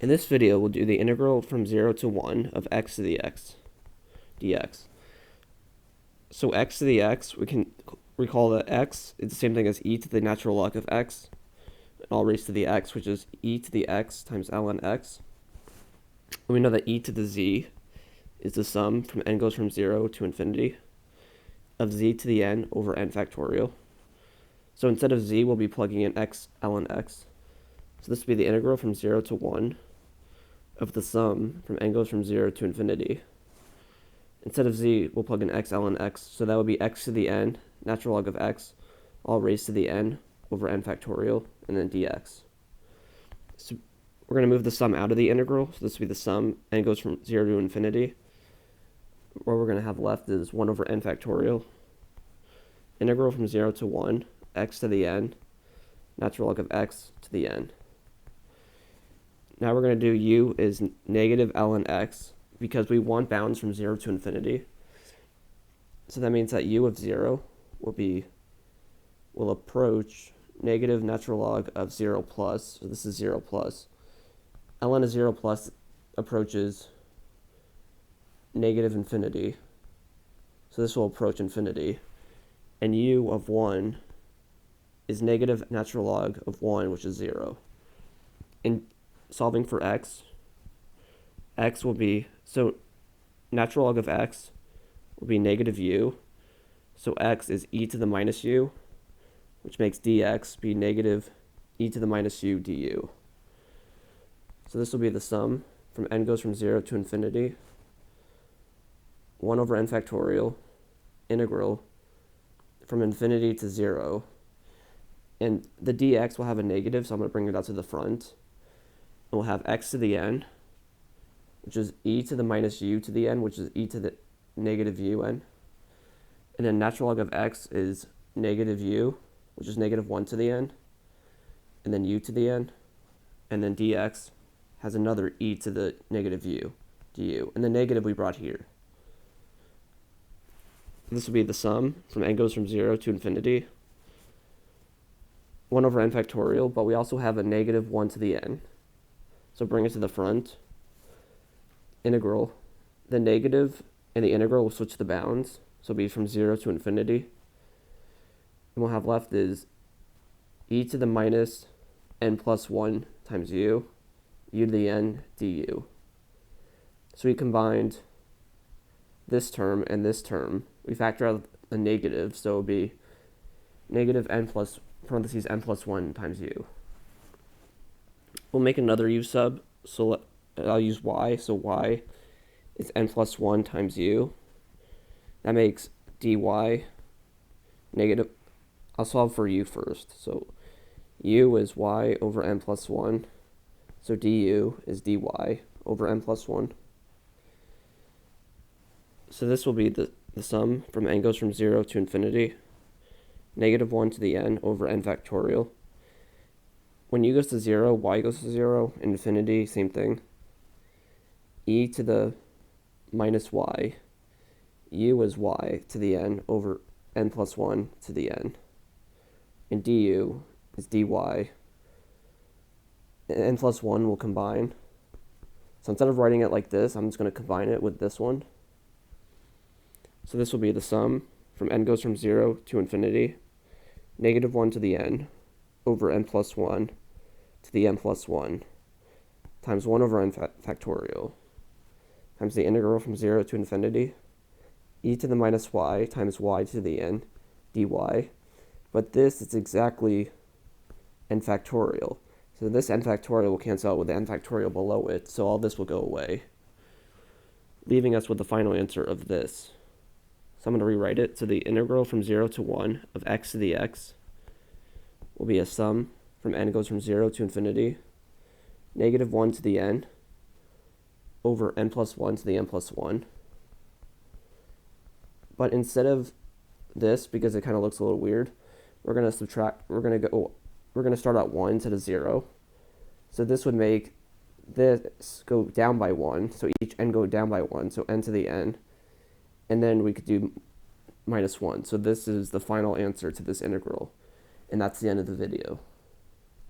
In this video, we'll do the integral from 0 to 1 of x to the x dx. So x to the x, we can recall that x is the same thing as e to the natural log of x, and all raised to the x, which is e to the x times ln x. And we know that e to the z is the sum from n goes from 0 to infinity of z to the n over n factorial. So instead of z, we'll be plugging in x ln x. So this would be the integral from 0 to 1 of the sum from n goes from 0 to infinity. Instead of z, we'll plug in x ln x, so that would be x to the n, natural log of x, all raised to the n over n factorial, and then dx. So we're going to move the sum out of the integral, so this would be the sum, n goes from 0 to infinity. What we're going to have left is 1 over n factorial, integral from 0 to 1, x to the n, natural log of x to the n. Now we're going to do u is negative ln x, because we want bounds from 0 to infinity. So that means that u of 0 will approach negative natural log of 0 plus, so this is 0 plus. ln of 0 plus approaches negative infinity, so this will approach infinity. And u of 1 is negative natural log of 1, which is 0. In solving for x will be, so natural log of x will be negative u, so x is e to the minus u, which makes dx be negative e to the minus u du. So this will be the sum from n goes from 0 to infinity, 1 over n factorial, integral from infinity to 0, and the dx will have a negative, so I'm going to bring it out to the front, and we'll have x to the n, which is e to the minus u to the n, which is e to the negative un. And then natural log of x is negative u, which is negative 1 to the n, and then u to the n. And then dx has another e to the negative u, du. And the negative we brought here. This will be the sum from n goes from 0 to infinity, 1 over n factorial, but we also have a negative 1 to the n. So bring it to the front. Integral, the negative and the integral will switch the bounds, so it'll be from 0 to infinity. And we'll have left is e to the minus n plus 1 times u to the n du. So we combined this term and this term. We factor out the negative, so it'll be negative n plus, parentheses, n plus 1 times u. We'll make another u sub, so I'll use y, so y is n plus 1 times u. That makes dy negative. I'll solve for u first. So u is y over n plus 1. So du is dy over n plus 1. So this will be the sum from n goes from 0 to infinity, negative 1 to the n over n factorial. When u goes to 0, y goes to 0, infinity, same thing. E to the minus y, u is y to the n over n plus 1 to the n. And du is dy. N plus 1 will combine. So instead of writing it like this, I'm just going to combine it with this one. So this will be the sum from n goes from 0 to infinity, negative 1 to the n over n plus 1 to the n plus 1 times 1 over n factorial times the integral from 0 to infinity, e to the minus y times y to the n dy. But this is exactly n factorial. So this n factorial will cancel out with the n factorial below it, so all this will go away, leaving us with the final answer of this. So I'm going to rewrite it. So the integral from 0 to 1 of x to the x will be a sum from n goes from 0 to infinity, negative 1 to the n over n plus 1 to the n plus 1. But instead of this, because it kind of looks a little weird, we're going to subtract, we're going to start at 1 instead of 0. So this would make this go down by 1, so each n go down by 1, so n to the n. And then we could do minus 1. So this is the final answer to this integral. And that's the end of the video.